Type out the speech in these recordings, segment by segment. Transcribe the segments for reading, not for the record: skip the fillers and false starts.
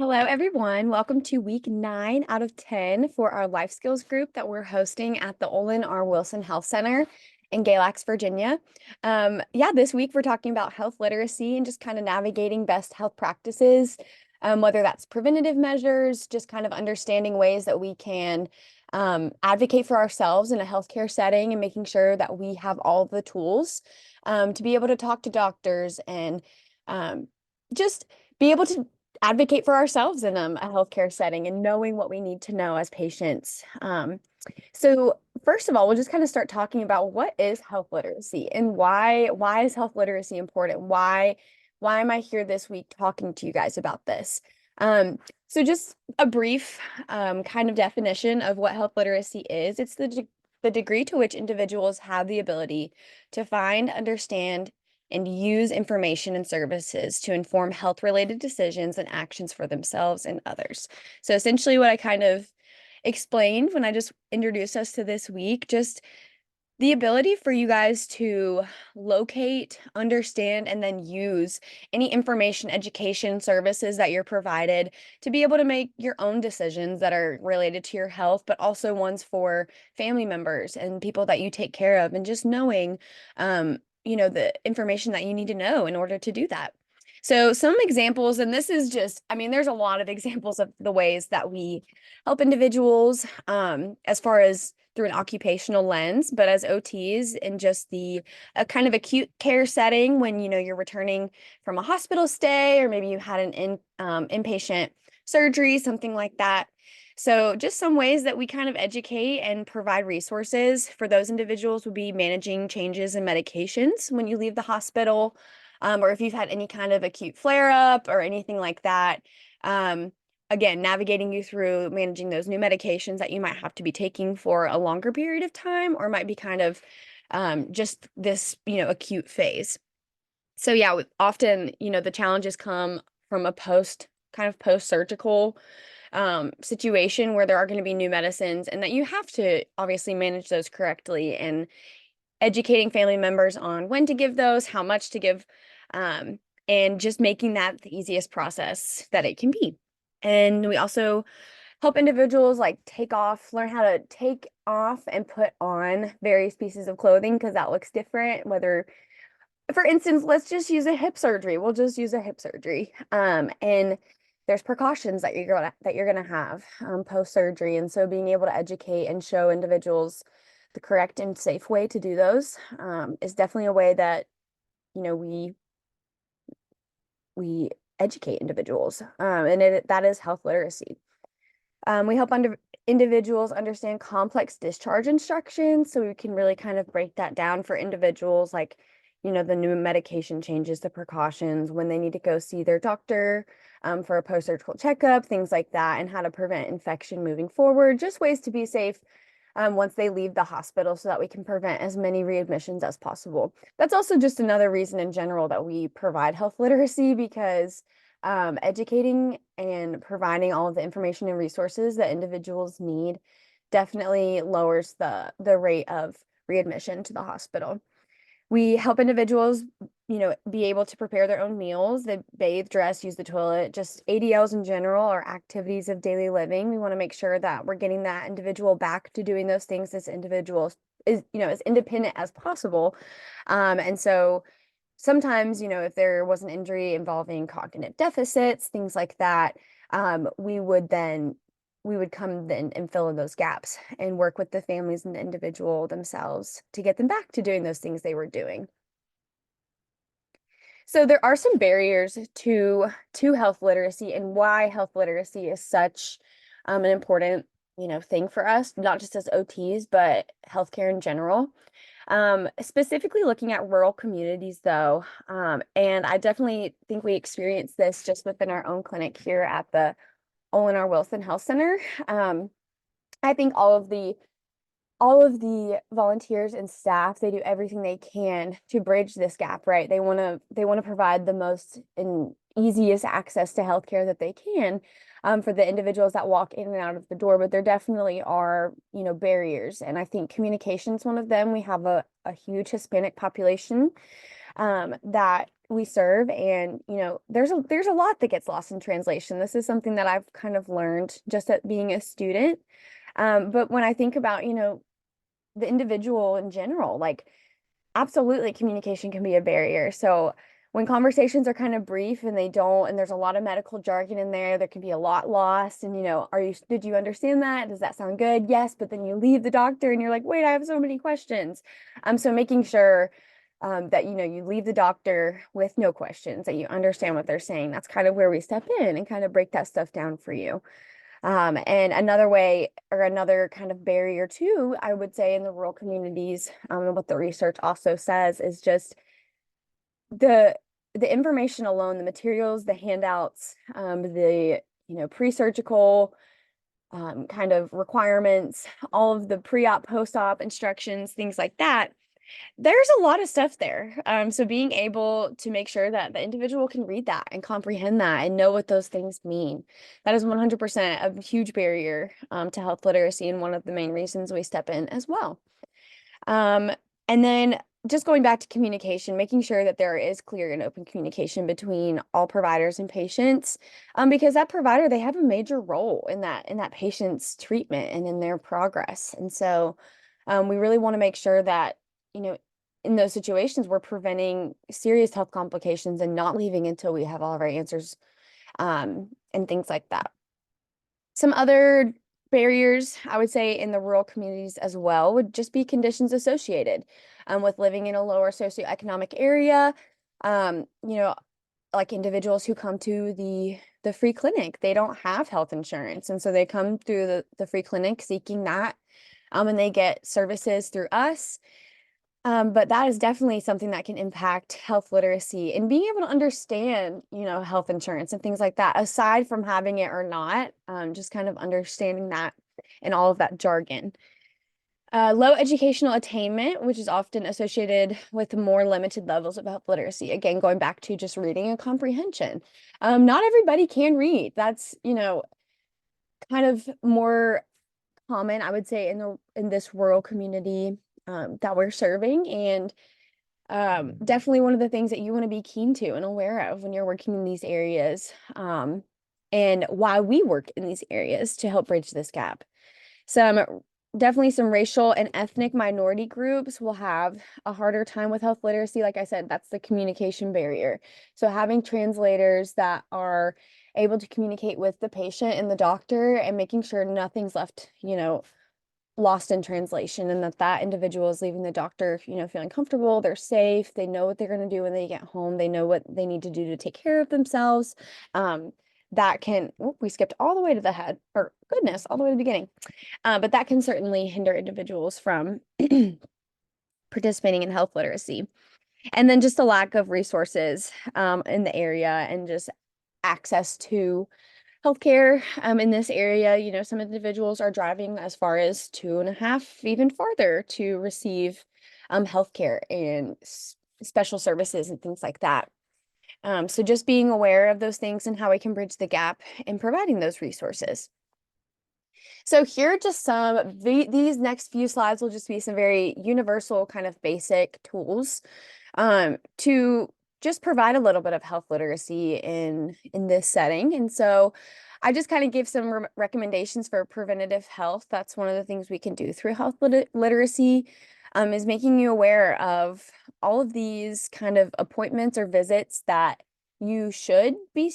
Hello, everyone. Welcome to week 9 out of 10 for our life skills group that we're hosting at the Olin R. Wilson Health Center in Galax, Virginia. This week we're talking about health literacy and just kind of navigating best health practices, whether that's preventative measures, just kind of understanding ways that we can advocate for ourselves in a healthcare setting and making sure that we have all the tools to be able to talk to doctors and just be able to advocate for ourselves in a healthcare setting and knowing what we need to know as patients. So first of all, we'll just kind of start talking about what is health literacy and why is health literacy important? Why am I here this week talking to you guys about this? So just a brief kind of definition of what health literacy is. It's the degree to which individuals have the ability to find, understand, and use information and services to inform health-related decisions and actions for themselves and others. So essentially what I kind of explained when I just introduced us to this week, just the ability for you guys to locate, understand, and then use any information, education, services that you're provided to be able to make your own decisions that are related to your health, but also ones for family members and people that you take care of, and just knowing, the information that you need to know in order to do that. So some examples, and this is just, I mean, there's a lot of examples of the ways that we help individuals as far as through an occupational lens, but as OTs in just the kind of acute care setting when, you're returning from a hospital stay, or maybe you had an inpatient surgery, something like that. So just some ways that we kind of educate and provide resources for those individuals would be managing changes in medications when you leave the hospital, or if you've had any kind of acute flare-up or anything like that. Again, navigating you through managing those new medications that you might have to be taking for a longer period of time, or might be kind of just this, acute phase. So yeah, often, the challenges come from a post-surgical situation where there are going to be new medicines, and that you have to obviously manage those correctly, and educating family members on when to give those, how much to give, and just making that the easiest process that it can be. And we also help individuals learn how to take off and put on various pieces of clothing because that looks different. Whether, for instance, let's just use a hip surgery. We'll just use a hip surgery. And there's precautions that you're gonna have post-surgery. And so being able to educate and show individuals the correct and safe way to do those is definitely a way that, we educate individuals. That is health literacy. We help individuals understand complex discharge instructions, so we can really kind of break that down for individuals, like, the new medication changes, the precautions, when they need to go see their doctor for a post-surgical checkup, things like that, and how to prevent infection moving forward, just ways to be safe once they leave the hospital so that we can prevent as many readmissions as possible. That's also just another reason in general that we provide health literacy, because educating and providing all of the information and resources that individuals need definitely lowers the rate of readmission to the hospital. We help individuals, be able to prepare their own meals. They bathe, dress, use the toilet, just ADLs in general, or activities of daily living. We want to make sure that we're getting that individual back to doing those things as individuals is, as independent as possible. And so sometimes, if there was an injury involving cognitive deficits, things like that, we would come then and fill in those gaps and work with the families and the individual themselves to get them back to doing those things they were doing. So there are some barriers to health literacy, and why health literacy is such an important, thing for us, not just as OTs, but healthcare in general. Specifically looking at rural communities though, and I definitely think we experience this just within our own clinic here at the Olin R. Wilson Health Center. I think all of the volunteers and staff, they do everything they can to bridge this gap, right? They want to provide the most and easiest access to healthcare that they can for the individuals that walk in and out of the door, but there definitely are, barriers. And I think communication is one of them. We have a huge Hispanic population. that we serve. And, there's a lot that gets lost in translation. This is something that I've kind of learned just at being a student. But when I think about, the individual in general, like absolutely communication can be a barrier. So when conversations are kind of brief and and there's a lot of medical jargon in there, there can be a lot lost. And, did you understand that? Does that sound good? Yes. But then you leave the doctor and you're like, wait, I have so many questions. So making sure that, you leave the doctor with no questions, that you understand what they're saying. That's kind of where we step in and kind of break that stuff down for you. And another way or another kind of barrier too, I would say in the rural communities, and what the research also says is just the information alone, the materials, the handouts, the pre-surgical kind of requirements, all of the pre-op, post-op instructions, things like that. There's a lot of stuff there. So being able to make sure that the individual can read that and comprehend that and know what those things mean, that is 100% a huge barrier to health literacy, and one of the main reasons we step in as well. And then just going back to communication, making sure that there is clear and open communication between all providers and patients, because that provider, they have a major role in that patient's treatment and in their progress. And so we really want to make sure that, in those situations, we're preventing serious health complications and not leaving until we have all of our answers, and things like that. Some other barriers, I would say, in the rural communities as well would just be conditions associated with living in a lower socioeconomic area. Like individuals who come to the free clinic, they don't have health insurance. And so they come through the free clinic seeking that, and they get services through us. But that is definitely something that can impact health literacy and being able to understand, health insurance and things like that, aside from having it or not, just kind of understanding that and all of that jargon. Low educational attainment, which is often associated with more limited levels of health literacy. Again, going back to just reading and comprehension. Not everybody can read. That's, kind of more common, I would say, in this rural community that we're serving. And definitely one of the things that you want to be keen to and aware of when you're working in these areas, and why we work in these areas to help bridge this gap. Definitely some racial and ethnic minority groups will have a harder time with health literacy. Like I said, that's the communication barrier. So having translators that are able to communicate with the patient and the doctor and making sure nothing's left, lost in translation, and that individual is leaving the doctor, feeling comfortable, they're safe, they know what they're going to do when they get home, they know what they need to do to take care of themselves. We skipped all the way to the head, or goodness, all the way to the beginning. But that can certainly hinder individuals from participating in health literacy. And then just a lack of resources in the area, and just access to healthcare in this area. Some individuals are driving as far as 2.5, even farther, to receive healthcare and special services and things like that. So just being aware of those things and how we can bridge the gap in providing those resources. So here are just these next few slides will just be some very universal kind of basic tools to just provide a little bit of health literacy in this setting. And so I just kind of give some recommendations for preventative health. That's one of the things we can do through health literacy, is making you aware of all of these kind of appointments or visits that you should be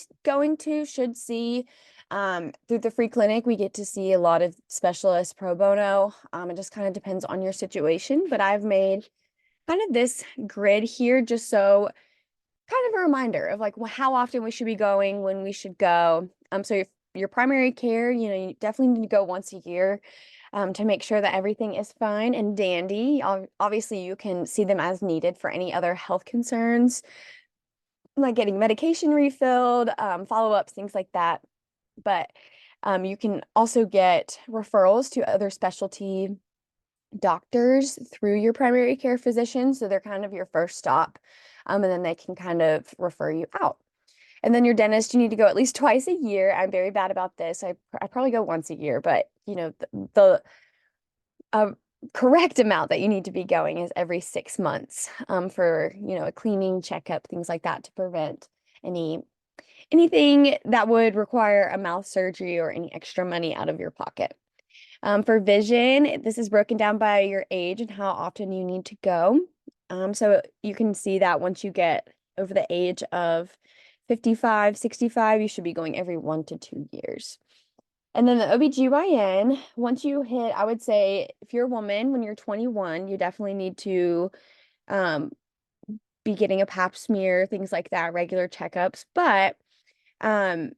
should see. Through the free clinic, we get to see a lot of specialists pro bono. It just kind of depends on your situation, but I've made kind of this grid here just so kind of a reminder of like how often we should be going, when we should go. So your primary care, you definitely need to go once a year to make sure that everything is fine and dandy. Obviously, you can see them as needed for any other health concerns, like getting medication refilled, follow-ups, things like that. But you can also get referrals to other specialty doctors through your primary care physician. So they're kind of your first stop. And then they can kind of refer you out. And then your dentist, you need to go at least twice a year. I'm very bad about this. I probably go once a year, but the correct amount that you need to be going is every 6 months, for, a cleaning checkup, things like that to prevent anything that would require a mouth surgery or any extra money out of your pocket. For vision, this is broken down by your age and how often you need to go. So you can see that once you get over the age of 55, 65, you should be going every 1 to 2 years. And then the OBGYN, once you hit, I would say if you're a woman, when you're 21, you definitely need to um, be getting a pap smear, things like that, regular checkups. But um,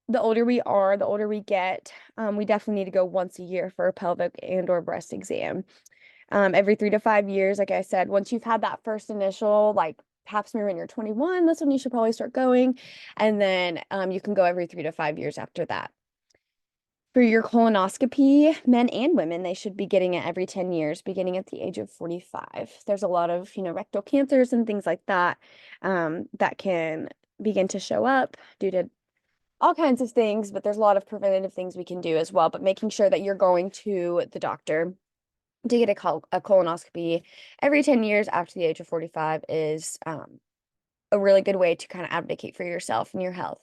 the older we are, the older we get, we definitely need to go once a year for a pelvic and or breast exam. Every 3 to 5 years, like I said, once you've had that first initial like pap smear when you're 21, that's when you should probably start going. And then you can go every 3 to 5 years after that. For your colonoscopy, men and women, they should be getting it every 10 years, beginning at the age of 45. There's a lot of, rectal cancers and things like that that can begin to show up due to all kinds of things, but there's a lot of preventative things we can do as well. But making sure that you're going to the doctor to get a colonoscopy every 10 years after the age of 45 is a really good way to kind of advocate for yourself and your health.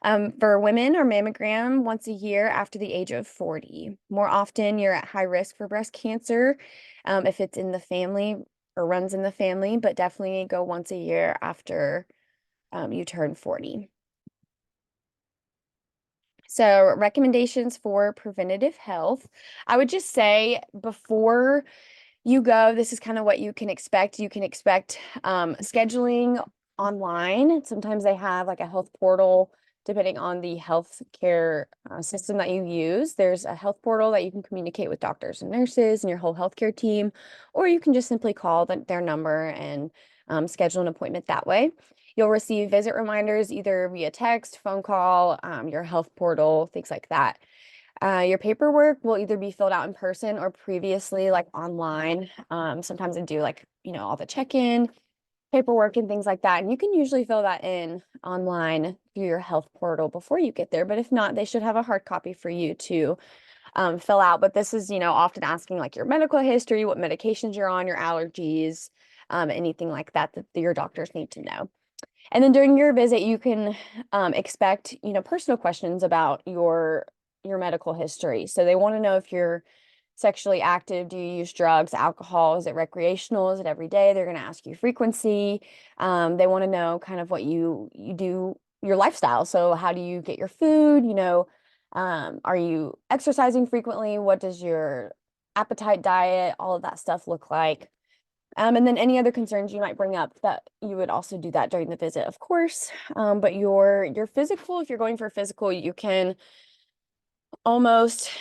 For women, our mammogram once a year after the age of 40. More often, you're at high risk for breast cancer if it's in the family or runs in the family, but definitely go once a year after you turn 40. So, recommendations for preventative health. I would just say before you go, this is kind of what you can expect. You can expect scheduling online. Sometimes they have like a health portal, depending on the healthcare system that you use. There's a health portal that you can communicate with doctors and nurses and your whole healthcare team, or you can just simply call their number and schedule an appointment that way. You'll receive visit reminders either via text, phone call, your health portal, things like that. Your paperwork will either be filled out in person or previously like online. Sometimes I do like, all the check-in paperwork and things like that. And you can usually fill that in online through your health portal before you get there. But if not, they should have a hard copy for you to fill out. But this is, often asking like your medical history, what medications you're on, your allergies, anything like that that your doctors need to know. And then during your visit, you can expect, personal questions about your medical history. So they want to know if you're sexually active, do you use drugs, alcohol, is it recreational, is it every day? They're going to ask you frequency. They want to know kind of what you do, your lifestyle. So how do you get your food? Are you exercising frequently? What does your appetite, diet, all of that stuff look like? And then any other concerns you might bring up, that you would also do that during the visit, of course. But your physical, if you're going for a physical, you can almost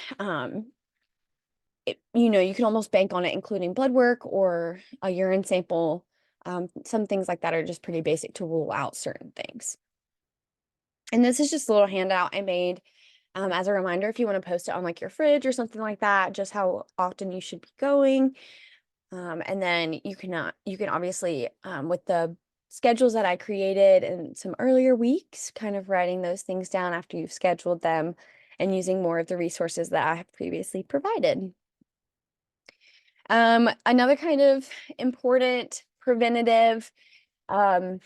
you can almost bank on it, including blood work or a urine sample. Some things like that are just pretty basic to rule out certain things. And this is just a little handout I made as a reminder if you want to post it on like your fridge or something like that, just how often you should be going. And then you can obviously, with the schedules that I created in some earlier weeks, kind of writing those things down after you've scheduled them and using more of the resources that I have previously provided. Another kind of important preventative, I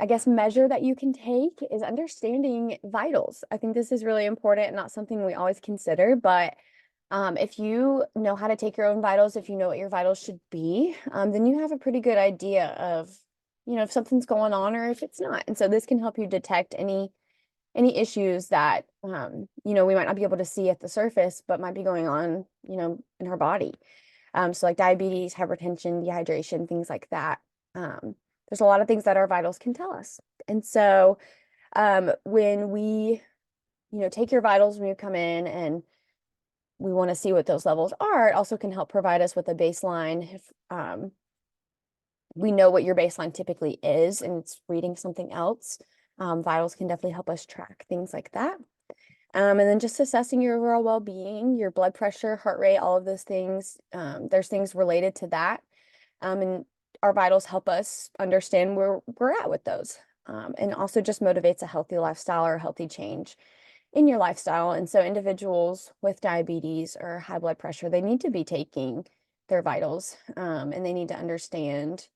guess, measure that you can take is understanding vitals. I think this is really important, not something we always consider, but if you know how to take your own vitals, if you know what your vitals should be, then you have a pretty good idea of, if something's going on or if it's not. And so this can help you detect any issues that, we might not be able to see at the surface, but might be going on, in our body. So like diabetes, hypertension, dehydration, things like that. There's a lot of things that our vitals can tell us. And so when we, take your vitals when you come in and we want to see what those levels are, it also can help provide us with a baseline. If we know what your baseline typically is and it's reading something else, vitals can definitely help us track things like that. And then just assessing your overall well-being, your blood pressure, heart rate, all of those things. There's things related to that. And our vitals help us understand where we're at with those. And also just motivates a healthy lifestyle or a healthy change in your lifestyle. And so individuals with diabetes or high blood pressure, they need to be taking their vitals, and they need to understand,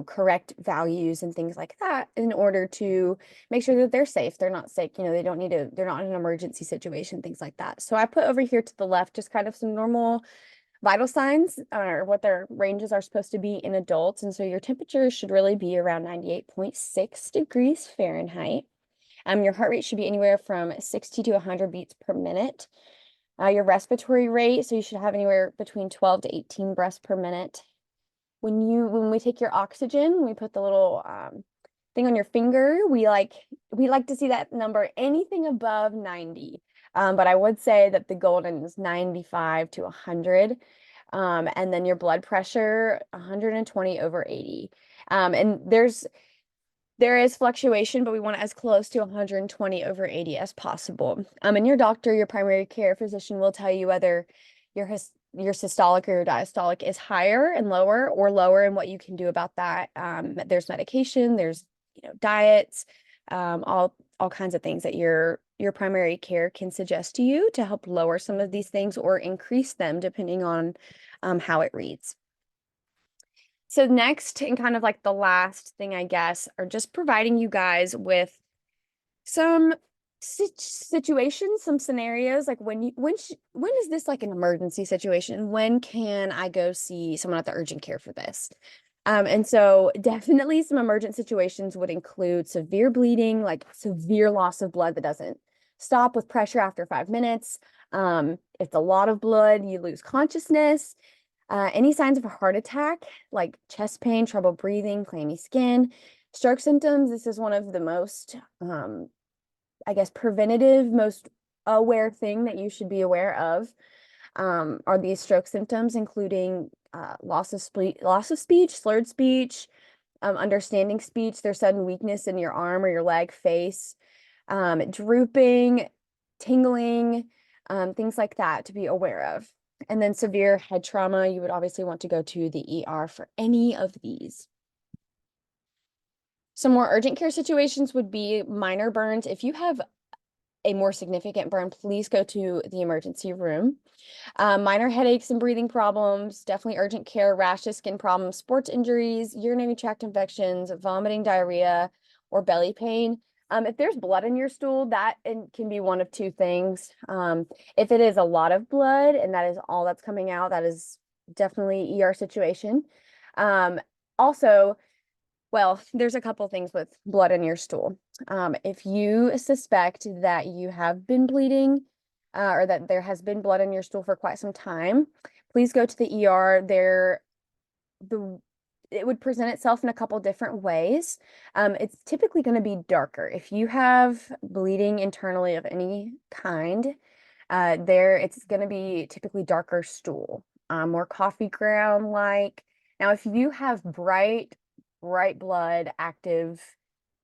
correct values and things like that in order to make sure that they're safe. They're not sick, they don't need to, they're not in an emergency situation, things like that. So I put over here to the left just kind of some normal vital signs or what their ranges are supposed to be in adults. And so your temperature should really be around 98.6 degrees Fahrenheit. Your heart rate should be anywhere from 60 to 100 beats per minute. Your respiratory rate, so you should have anywhere between 12 to 18 breaths per minute. When we take your oxygen, we put the little thing on your finger. We like to see that number anything above 90. But I would say that the golden is 95 to 100. And then your blood pressure, 120 over 80. And there is fluctuation, but we want it as close to 120 over 80 as possible. And your doctor, your primary care physician, will tell you whether your systolic or your diastolic is higher and lower, or lower, and what you can do about that. There's medication, there's diets, all kinds of things that your primary care can suggest to you to help lower some of these things or increase them depending on how it reads. So next, and kind of like the last thing, I guess, are just providing you guys with some situations, some scenarios, like when is this like an emergency situation? When can I go see someone at the urgent care for this? And so definitely some emergent situations would include severe bleeding, like severe loss of blood that doesn't stop with pressure after 5 minutes. It's a lot of blood, you lose consciousness. Any signs of a heart attack, like chest pain, trouble breathing, clammy skin, stroke symptoms. This is one of the most, I guess, preventative, most aware thing that you should be aware of, are these stroke symptoms, including loss of speech, slurred speech, understanding speech, there's sudden weakness in your arm or your leg, face, drooping, tingling, things like that to be aware of. And then severe head trauma, you would obviously want to go to the ER for any of these. Some more urgent care situations would be minor burns. If you have a more significant burn, please go to the emergency room. Minor headaches and breathing problems, definitely urgent care, rashes, skin problems, sports injuries, urinary tract infections, vomiting, diarrhea, or belly pain. If there's blood in your stool, that can be one of two things. If it is a lot of blood and that is all that's coming out, that is definitely ER situation. Also, well, there's a couple things with blood in your stool. If you suspect that you have been bleeding, or that there has been blood in your stool for quite some time, please go to the ER. It would present itself in a couple different ways. It's typically going to be darker. If you have bleeding internally of any kind, it's going to be typically darker stool, more coffee ground like. Now, if you have bright blood, active,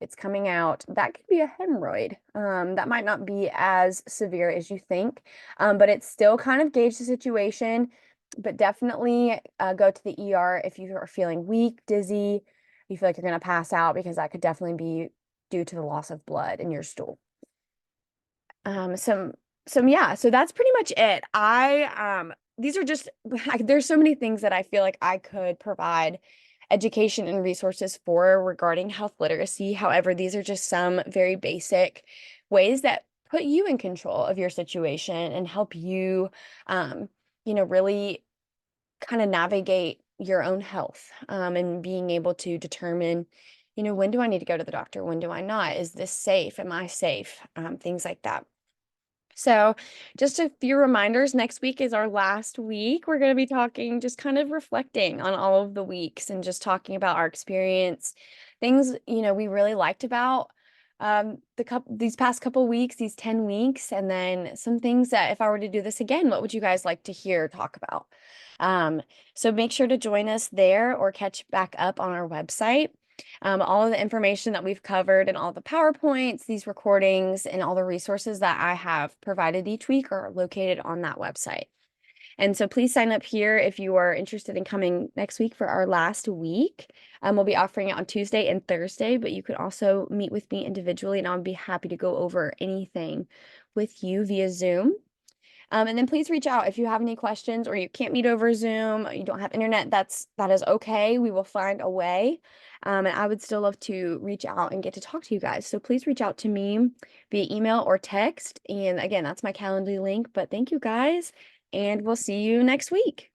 it's coming out, that could be a hemorrhoid. That might not be as severe as you think, but it's still kind of gauge the situation. But definitely go to the ER if you are feeling weak, dizzy, you feel like you're going to pass out, because that could definitely be due to the loss of blood in your stool. Yeah, so that's pretty much it. These are just, there's so many things that I feel like I could provide education and resources for regarding health literacy. However, these are just some very basic ways that put you in control of your situation and help you, really kind of navigate your own health, and being able to determine, when do I need to go to the doctor? When do I not? Is this safe? Am I safe? Things like that. So just a few reminders. Next week is our last week. We're going to be talking, just kind of reflecting on all of the weeks and just talking about our experience, things, we really liked about these past couple weeks, these 10 weeks, and then some things that if I were to do this again, what would you guys like to hear talk about? So make sure to join us there or catch back up on our website. All of the information that we've covered and all the PowerPoints, these recordings, and all the resources that I have provided each week are located on that website. And so please sign up here if you are interested in coming next week for our last week. We'll be offering it on Tuesday and Thursday, but you could also meet with me individually, and I'll be happy to go over anything with you via Zoom. And then please reach out if you have any questions or you can't meet over Zoom, you don't have internet, that is okay. We will find a way. And I would still love to reach out and get to talk to you guys. So please reach out to me via email or text. And again, that's my Calendly link. But thank you guys, and we'll see you next week.